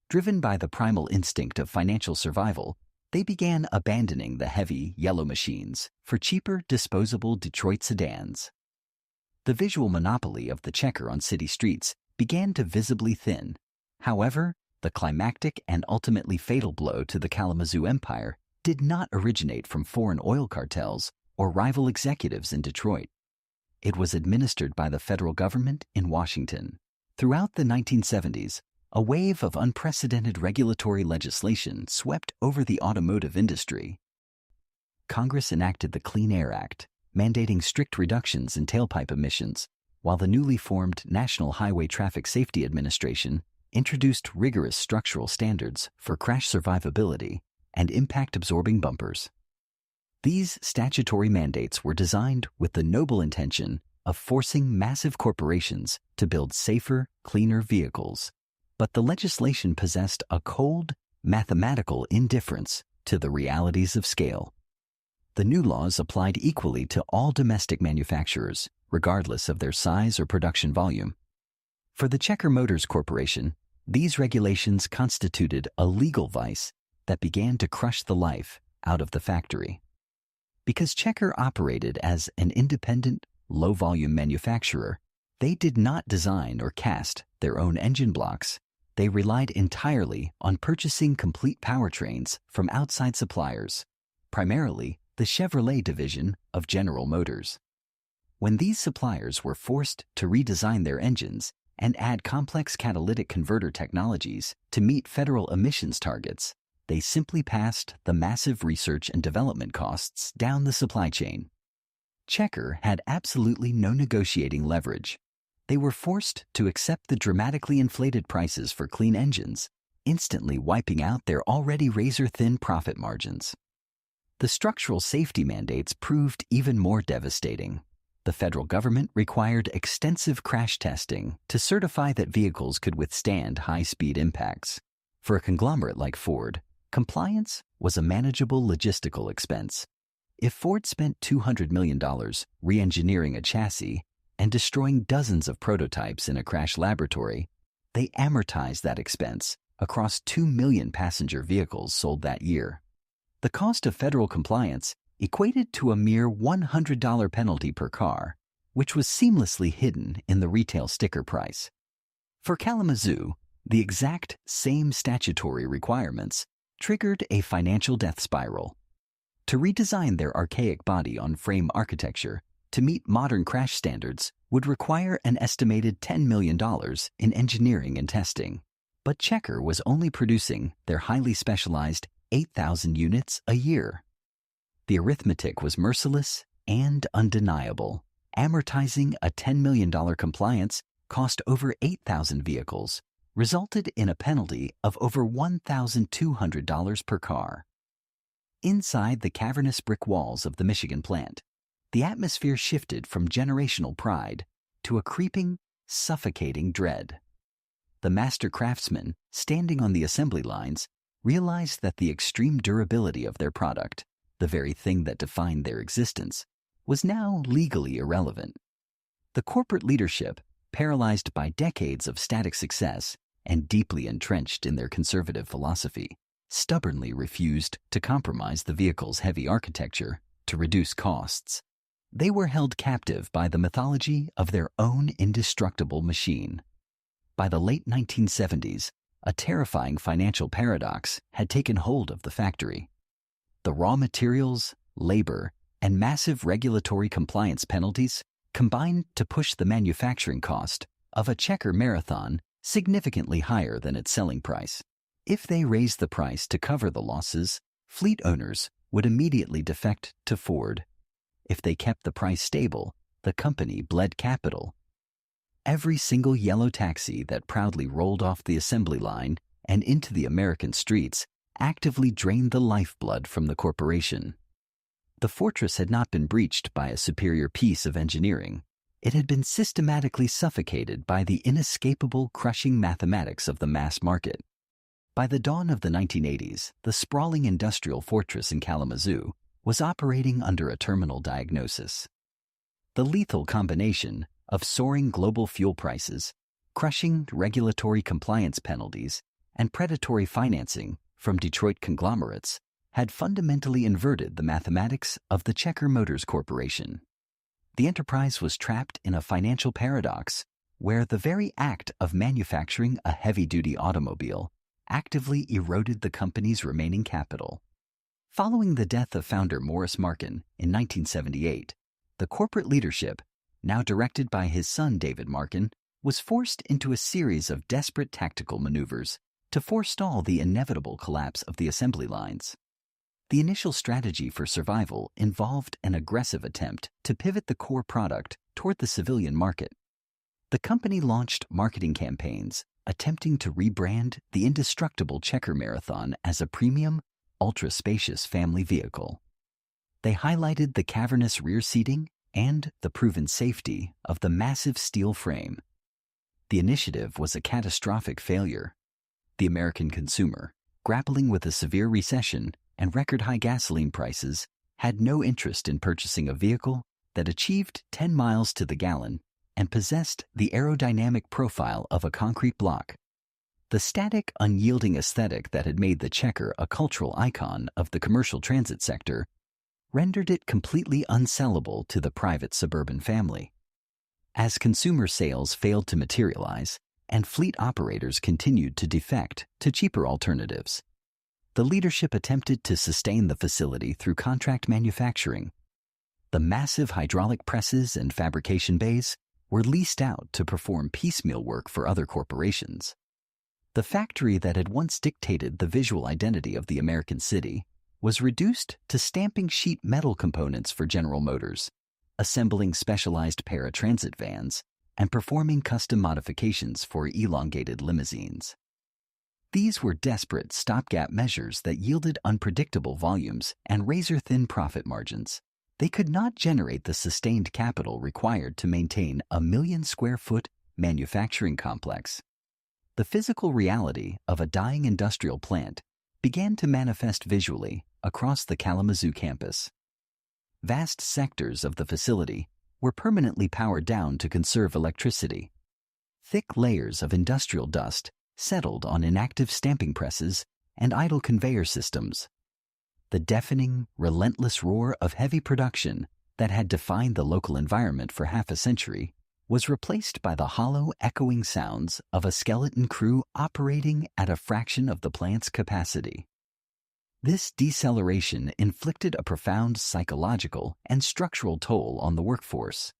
Driven by the primal instinct of financial survival, they began abandoning the heavy, yellow machines for cheaper, disposable Detroit sedans. The visual monopoly of the Chequer on city streets began to visibly thin. However, the climactic and ultimately fatal blow to the Kalamazoo empire did not originate from foreign oil cartels or rival executives in Detroit. It was administered by the federal government in Washington. Throughout the 1970s, a wave of unprecedented regulatory legislation swept over the automotive industry. Congress enacted the Clean Air Act, mandating strict reductions in tailpipe emissions, while the newly formed National Highway Traffic Safety Administration introduced rigorous structural standards for crash survivability and impact-absorbing bumpers. These statutory mandates were designed with the noble intention of forcing massive corporations to build safer, cleaner vehicles. But the legislation possessed a cold, mathematical indifference to the realities of scale. The new laws applied equally to all domestic manufacturers, regardless of their size or production volume. For the Chequer Motors Corporation, These regulations constituted a legal vice that began to crush the life out of the factory. Because Checker operated as an independent, low-volume manufacturer, they did not design or cast their own engine blocks. They relied entirely on purchasing complete powertrains from outside suppliers, primarily the Chevrolet division of General Motors. When these suppliers were forced to redesign their engines and add complex catalytic converter technologies to meet federal emissions targets, they simply passed the massive research and development costs down the supply chain. Checker had absolutely no negotiating leverage. They were forced to accept the dramatically inflated prices for clean engines, instantly wiping out their already razor-thin profit margins. The structural safety mandates proved even more devastating. The federal government required extensive crash testing to certify that vehicles could withstand high-speed impacts. For a conglomerate like Ford, compliance was a manageable logistical expense. If Ford spent $200 million re-engineering a chassis and destroying dozens of prototypes in a crash laboratory, they amortized that expense across 2 million passenger vehicles sold that year. The cost of federal compliance equated to a mere $100 penalty per car, which was seamlessly hidden in the retail sticker price. For Kalamazoo, the exact same statutory requirements triggered a financial death spiral. To redesign their archaic body-on-frame architecture to meet modern crash standards would require an estimated $10 million in engineering and testing. But Checker was only producing their highly specialized 8,000 units a year. The arithmetic was merciless and undeniable. Amortizing a $10 million compliance cost over 8,000 vehicles, resulted in a penalty of over $1,200 per car. Inside the cavernous brick walls of the Michigan plant, the atmosphere shifted from generational pride to a creeping, suffocating dread. The master craftsmen standing on the assembly lines realized that the extreme durability of their product, the very thing that defined their existence, was now legally irrelevant. The corporate leadership, paralyzed by decades of static success and deeply entrenched in their conservative philosophy, stubbornly refused to compromise the vehicle's heavy architecture to reduce costs. They were held captive by the mythology of their own indestructible machine. By the late 1970s, a terrifying financial paradox had taken hold of the factory. The raw materials, labor, and massive regulatory compliance penalties combined to push the manufacturing cost of a Checker Marathon significantly higher than its selling price. If they raised the price to cover the losses, fleet owners would immediately defect to Ford. If they kept the price stable, the company bled capital. Every single yellow taxi that proudly rolled off the assembly line and into the American streets actively drained the lifeblood from the corporation. The fortress had not been breached by a superior piece of engineering. It had been systematically suffocated by the inescapable crushing mathematics of the mass market. By the dawn of the 1980s, the sprawling industrial fortress in Kalamazoo was operating under a terminal diagnosis. The lethal combination of soaring global fuel prices, crushing regulatory compliance penalties, and predatory financing from Detroit conglomerates had fundamentally inverted the mathematics of the Checker Motors Corporation. The enterprise was trapped in a financial paradox where the very act of manufacturing a heavy-duty automobile actively eroded the company's remaining capital. Following the death of founder Morris Markin in 1978, the corporate leadership, now directed by his son David Markin, was forced into a series of desperate tactical maneuvers to forestall the inevitable collapse of the assembly lines. The initial strategy for survival involved an aggressive attempt to pivot the core product toward the civilian market. The company launched marketing campaigns attempting to rebrand the indestructible Checker Marathon as a premium, ultra-spacious family vehicle. They highlighted the cavernous rear seating and the proven safety of the massive steel frame. The initiative was a catastrophic failure. The American consumer, grappling with a severe recession and record-high gasoline prices, had no interest in purchasing a vehicle that achieved 10 miles to the gallon and possessed the aerodynamic profile of a concrete block. The static, unyielding aesthetic that had made the Checker a cultural icon of the commercial transit sector rendered it completely unsellable to the private suburban family. As consumer sales failed to materialize and fleet operators continued to defect to cheaper alternatives, the leadership attempted to sustain the facility through contract manufacturing. The massive hydraulic presses and fabrication bays were leased out to perform piecemeal work for other corporations. The factory that had once dictated the visual identity of the American city was reduced to stamping sheet metal components for General Motors, assembling specialized paratransit vans, and performing custom modifications for elongated limousines. These were desperate stopgap measures that yielded unpredictable volumes and razor-thin profit margins. They could not generate the sustained capital required to maintain a 1 million square foot manufacturing complex. The physical reality of a dying industrial plant began to manifest visually across the Kalamazoo campus. Vast sectors of the facility were permanently powered down to conserve electricity. Thick layers of industrial dust settled on inactive stamping presses and idle conveyor systems. The deafening, relentless roar of heavy production that had defined the local environment for half a century was replaced by the hollow, echoing sounds of a skeleton crew operating at a fraction of the plant's capacity. This deceleration inflicted a profound psychological and structural toll on the workforce.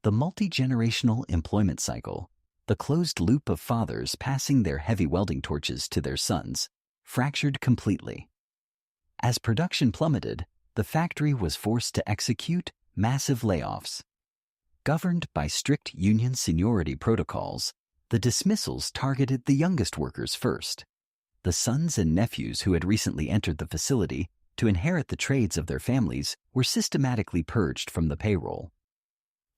The multi-generational employment cycle, the closed loop of fathers passing their heavy welding torches to their sons, fractured completely. As production plummeted, the factory was forced to execute massive layoffs. Governed by strict union seniority protocols, the dismissals targeted the youngest workers first. The sons and nephews who had recently entered the facility to inherit the trades of their families were systematically purged from the payroll.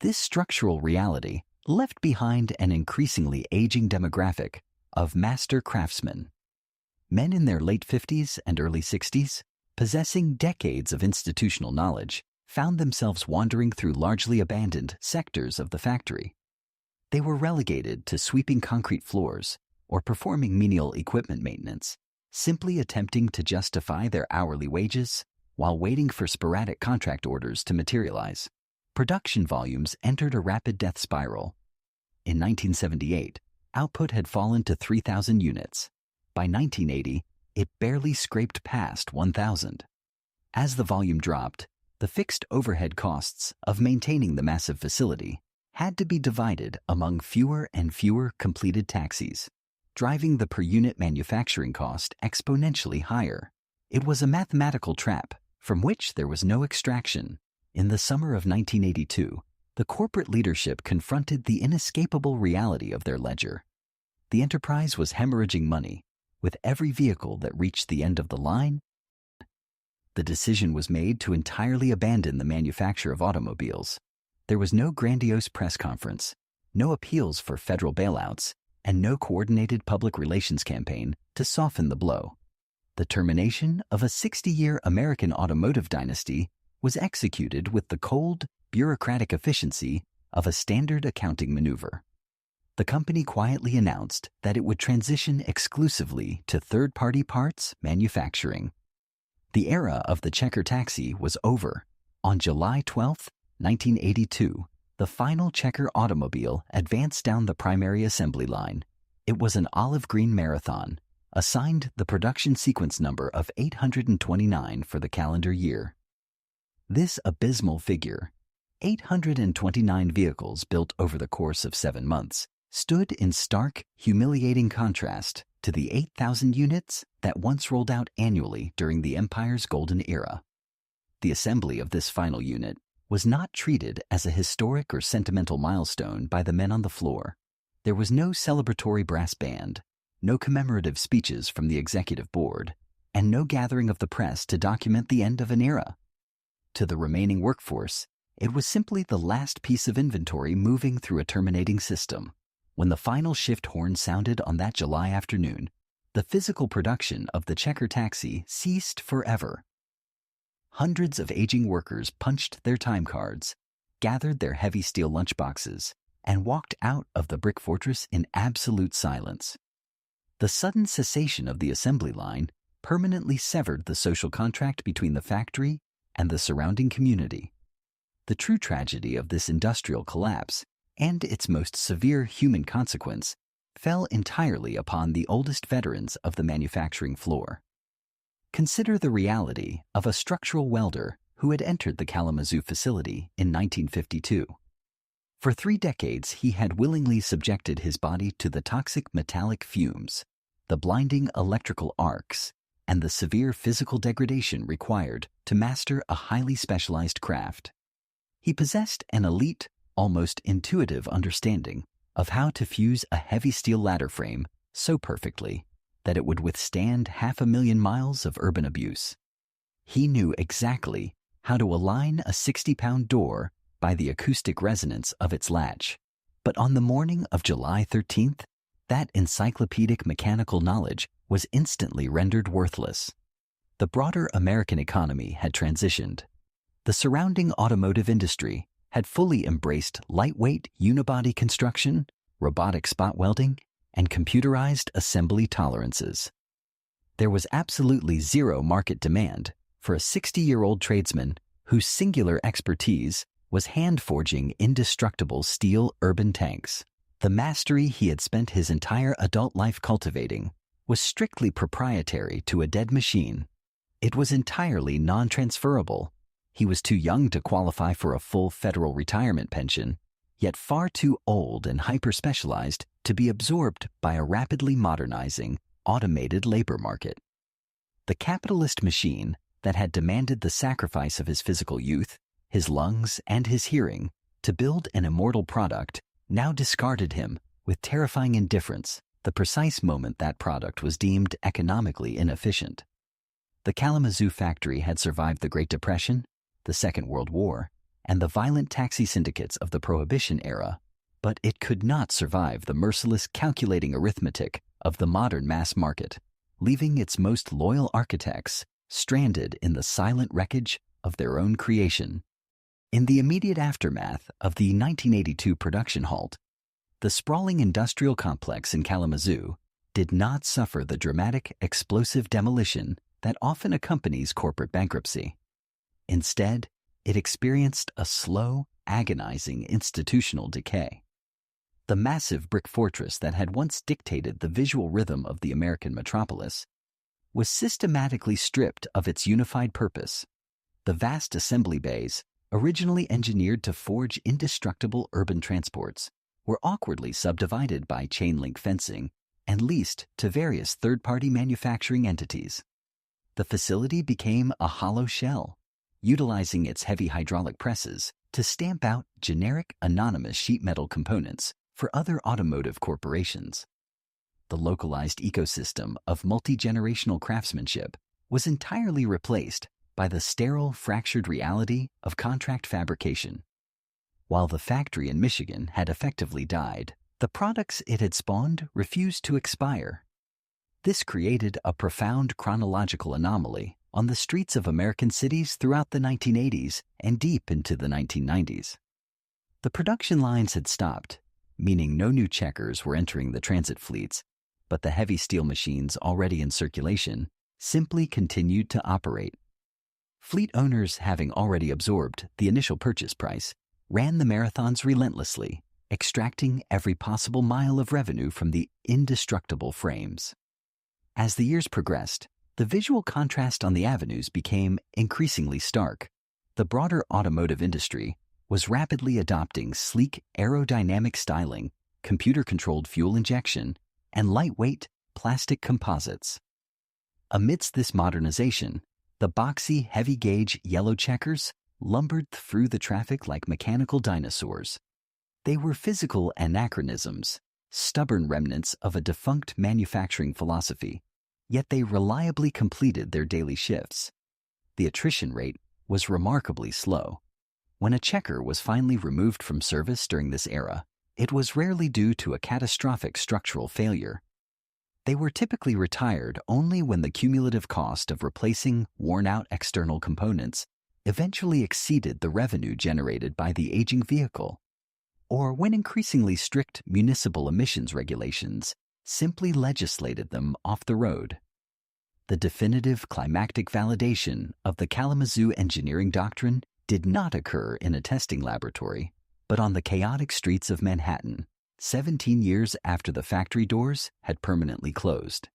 This structural reality left behind an increasingly aging demographic of master craftsmen. Men in their late 50s and early 60s, possessing decades of institutional knowledge, found themselves wandering through largely abandoned sectors of the factory. They were relegated to sweeping concrete floors or performing menial equipment maintenance, simply attempting to justify their hourly wages while waiting for sporadic contract orders to materialize. Production volumes entered a rapid death spiral. In 1978, output had fallen to 3,000 units. By 1980, it barely scraped past 1,000. As the volume dropped, the fixed overhead costs of maintaining the massive facility had to be divided among fewer and fewer completed taxis, driving the per-unit manufacturing cost exponentially higher. It was a mathematical trap from which there was no extraction. In the summer of 1982, the corporate leadership confronted the inescapable reality of their ledger. The enterprise was hemorrhaging money. With every vehicle that reached the end of the line, the decision was made to entirely abandon the manufacture of automobiles. There was no grandiose press conference, no appeals for federal bailouts, and no coordinated public relations campaign to soften the blow. The termination of a 60-year American automotive dynasty was executed with the cold, bureaucratic efficiency of a standard accounting maneuver. The company quietly announced that it would transition exclusively to third-party parts manufacturing. The era of the Checker taxi was over. On July 12, 1982, the final Checker automobile advanced down the primary assembly line. It was an olive green Marathon, assigned the production sequence number of 829 for the calendar year. This abysmal figure, 829 vehicles built over the course of 7 months, stood in stark, humiliating contrast to the 8,000 units that once rolled out annually during the Empire's golden era. The assembly of this final unit was not treated as a historic or sentimental milestone by the men on the floor. There was no celebratory brass band, no commemorative speeches from the executive board, and no gathering of the press to document the end of an era. To the remaining workforce, it was simply the last piece of inventory moving through a terminating system. When the final shift horn sounded on that July afternoon, the physical production of the Checker taxi ceased forever. Hundreds of aging workers punched their time cards, gathered their heavy steel lunchboxes, and walked out of the brick fortress in absolute silence. The sudden cessation of the assembly line permanently severed the social contract between the factory and the surrounding community. The true tragedy of this industrial collapse, and its most severe human consequence, fell entirely upon the oldest veterans of the manufacturing floor. Consider the reality of a structural welder who had entered the Kalamazoo facility in 1952. For 3 decades, he had willingly subjected his body to the toxic metallic fumes, the blinding electrical arcs, and the severe physical degradation required to master a highly specialized craft. He possessed an elite, almost intuitive understanding of how to fuse a heavy steel ladder frame so perfectly that it would withstand 500,000 miles of urban abuse. He knew exactly how to align a 60-pound door by the acoustic resonance of its latch. But on the morning of July 13th, that encyclopedic mechanical knowledge was instantly rendered worthless. The broader American economy had transitioned. The surrounding automotive industry had fully embraced lightweight unibody construction, robotic spot welding, and computerized assembly tolerances. There was absolutely zero market demand for a 60-year-old tradesman whose singular expertise was hand-forging indestructible steel urban tanks. The mastery he had spent his entire adult life cultivating was strictly proprietary to a dead machine. It was entirely non-transferable. He was too young to qualify for a full federal retirement pension, yet far too old and hyper-specialized to be absorbed by a rapidly modernizing, automated labor market. The capitalist machine that had demanded the sacrifice of his physical youth, his lungs, and his hearing to build an immortal product now discarded him with terrifying indifference the precise moment that product was deemed economically inefficient. The Kalamazoo factory had survived the Great Depression, the Second World War, and the violent taxi syndicates of the Prohibition era, but it could not survive the merciless calculating arithmetic of the modern mass market, leaving its most loyal architects stranded in the silent wreckage of their own creation. In the immediate aftermath of the 1982 production halt, the sprawling industrial complex in Kalamazoo did not suffer the dramatic, explosive demolition that often accompanies corporate bankruptcy. Instead, it experienced a slow, agonizing institutional decay. The massive brick fortress that had once dictated the visual rhythm of the American metropolis was systematically stripped of its unified purpose. The vast assembly bays, originally engineered to forge indestructible urban transports, were awkwardly subdivided by chain-link fencing and leased to various third-party manufacturing entities. The facility became a hollow shell, utilizing its heavy hydraulic presses to stamp out generic anonymous sheet metal components for other automotive corporations. The localized ecosystem of multi-generational craftsmanship was entirely replaced by the sterile, fractured reality of contract fabrication. While the factory in Michigan had effectively died, the products it had spawned refused to expire. This created a profound chronological anomaly on the streets of American cities throughout the 1980s and deep into the 1990s. The production lines had stopped, meaning no new checkers were entering the transit fleets, but the heavy steel machines already in circulation simply continued to operate. Fleet owners, having already absorbed the initial purchase price, ran the marathons relentlessly, extracting every possible mile of revenue from the indestructible frames. As the years progressed, the visual contrast on the avenues became increasingly stark. The broader automotive industry was rapidly adopting sleek aerodynamic styling, computer-controlled fuel injection, and lightweight plastic composites. Amidst this modernization, the boxy, heavy-gauge yellow checkers lumbered through the traffic like mechanical dinosaurs. They were physical anachronisms, stubborn remnants of a defunct manufacturing philosophy, yet they reliably completed their daily shifts. The attrition rate was remarkably slow. When a checker was finally removed from service during this era, it was rarely due to a catastrophic structural failure. They were typically retired only when the cumulative cost of replacing worn-out external components eventually exceeded the revenue generated by the aging vehicle, or when increasingly strict municipal emissions regulations simply legislated them off the road. The definitive climactic validation of the Kalamazoo engineering doctrine did not occur in a testing laboratory, but on the chaotic streets of Manhattan, 17 years after the factory doors had permanently closed.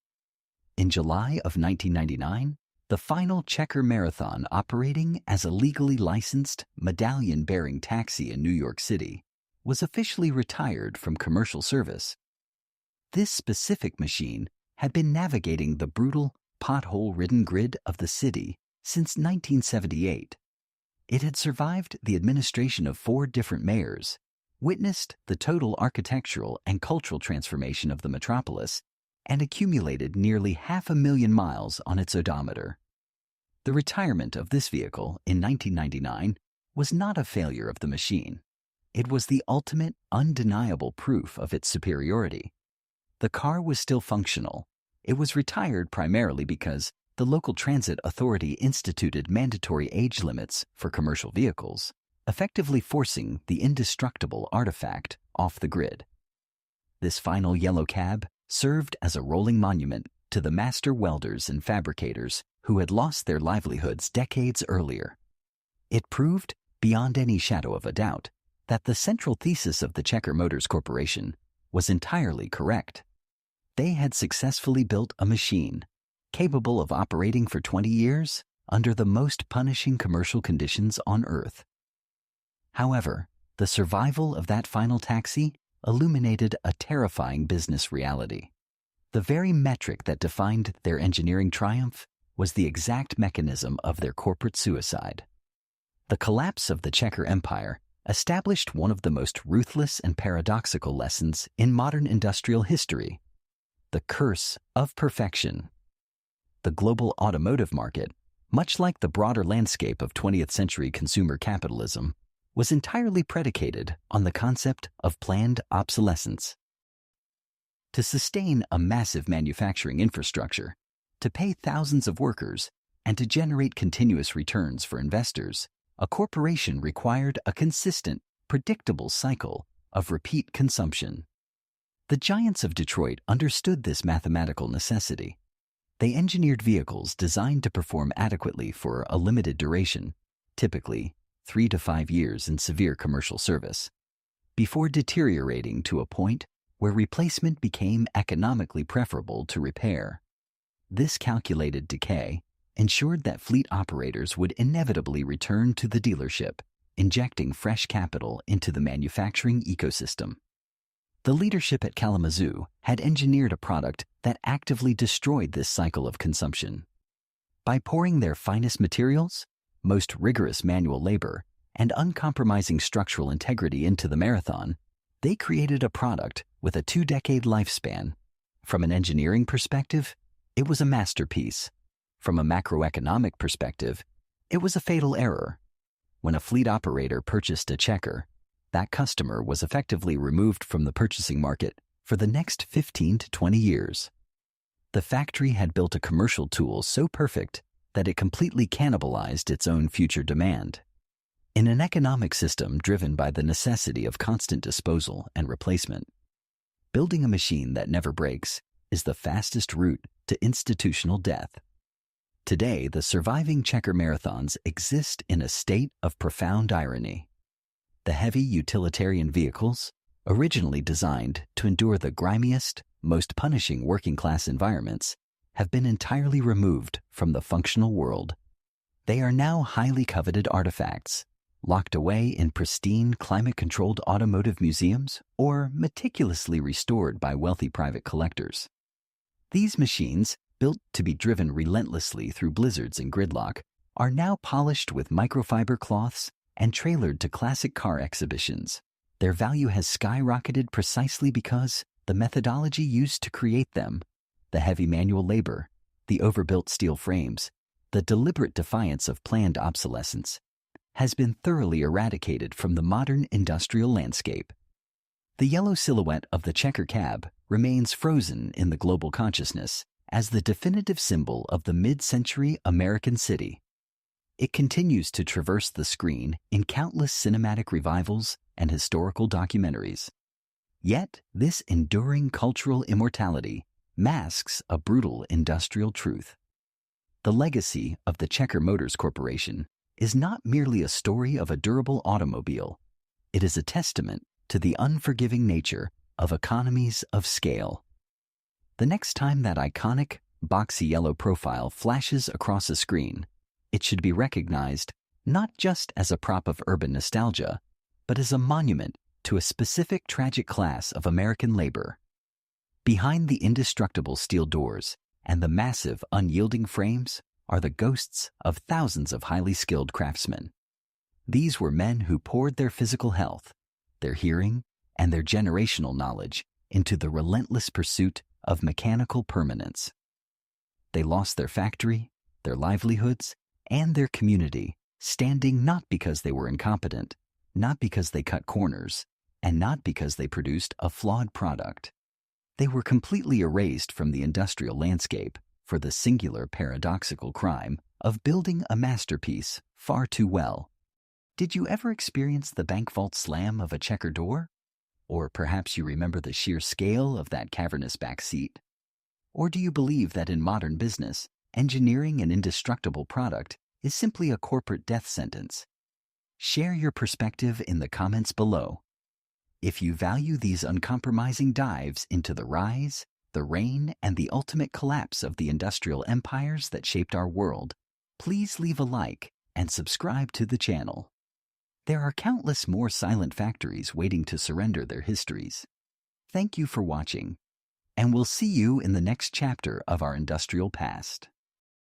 In July of 1999, the final Checker Marathon, operating as a legally licensed medallion-bearing taxi in New York City, was officially retired from commercial service. This specific machine had been navigating the brutal, pothole-ridden grid of the city since 1978. It had survived the administration of 4 different mayors, witnessed the total architectural and cultural transformation of the metropolis, and accumulated nearly 500,000 miles on its odometer. The retirement of this vehicle in 1999 was not a failure of the machine. It was the ultimate, undeniable proof of its superiority. The car was still functional. It was retired primarily because the local transit authority instituted mandatory age limits for commercial vehicles, effectively forcing the indestructible artifact off the grid. This final yellow cab served as a rolling monument to the master welders and fabricators who had lost their livelihoods decades earlier. It proved, beyond any shadow of a doubt, that the central thesis of the Checker Motors Corporation was entirely correct. They had successfully built a machine capable of operating for 20 years under the most punishing commercial conditions on Earth. However, the survival of that final taxi illuminated a terrifying business reality. The very metric that defined their engineering triumph was the exact mechanism of their corporate suicide. The collapse of the Checker empire established one of the most ruthless and paradoxical lessons in modern industrial history: the curse of perfection. The global automotive market, much like the broader landscape of 20th century consumer capitalism, was entirely predicated on the concept of planned obsolescence. To sustain a massive manufacturing infrastructure, to pay thousands of workers, and to generate continuous returns for investors, a corporation required a consistent, predictable cycle of repeat consumption. The giants of Detroit understood this mathematical necessity. They engineered vehicles designed to perform adequately for a limited duration, typically 3 to 5 years in severe commercial service, before deteriorating to a point where replacement became economically preferable to repair. This calculated decay ensured that fleet operators would inevitably return to the dealership, injecting fresh capital into the manufacturing ecosystem. The leadership at Kalamazoo had engineered a product that actively destroyed this cycle of consumption. By pouring their finest materials, most rigorous manual labor, and uncompromising structural integrity into the Marathon, they created a product with a 2-decade lifespan. From an engineering perspective, it was a masterpiece. From a macroeconomic perspective, it was a fatal error. When a fleet operator purchased a Checker, that customer was effectively removed from the purchasing market for the next 15 to 20 years. The factory had built a commercial tool so perfect that it completely cannibalized its own future demand. In an economic system driven by the necessity of constant disposal and replacement, building a machine that never breaks is the fastest route to institutional death. Today, the surviving Checker Marathons exist in a state of profound irony. The heavy utilitarian vehicles, originally designed to endure the grimiest, most punishing working-class environments, have been entirely removed from the functional world. They are now highly coveted artifacts, locked away in pristine, climate-controlled automotive museums or meticulously restored by wealthy private collectors. These machines, built to be driven relentlessly through blizzards and gridlock, are now polished with microfiber cloths and trailered to classic car exhibitions. Their value has skyrocketed precisely because the methodology used to create them, the heavy manual labor, the overbuilt steel frames, the deliberate defiance of planned obsolescence, has been thoroughly eradicated from the modern industrial landscape. The yellow silhouette of the Checker cab remains frozen in the global consciousness as the definitive symbol of the mid-century American city. It continues to traverse the screen in countless cinematic revivals and historical documentaries. Yet, this enduring cultural immortality masks a brutal industrial truth. The legacy of the Checker Motors Corporation is not merely a story of a durable automobile. It is a testament to the unforgiving nature of economies of scale. The next time that iconic, boxy yellow profile flashes across a screen, it should be recognized not just as a prop of urban nostalgia, but as a monument to a specific tragic class of American labor. Behind the indestructible steel doors and the massive, unyielding frames are the ghosts of thousands of highly skilled craftsmen. These were men who poured their physical health, their hearing, and their generational knowledge into the relentless pursuit of mechanical permanence. They lost their factory, their livelihoods, and their community, standing not because they were incompetent, not because they cut corners, and not because they produced a flawed product. They were completely erased from the industrial landscape for the singular paradoxical crime of building a masterpiece far too well. Did you ever experience the bank vault slam of a checker door? Or perhaps you remember the sheer scale of that cavernous back seat? Or do you believe that in modern business, engineering an indestructible product is simply a corporate death sentence? Share your perspective in the comments below. If you value these uncompromising dives into the rise, the reign, and the ultimate collapse of the industrial empires that shaped our world, please leave a like and subscribe to the channel. There are countless more silent factories waiting to surrender their histories. Thank you for watching, and we'll see you in the next chapter of our industrial past.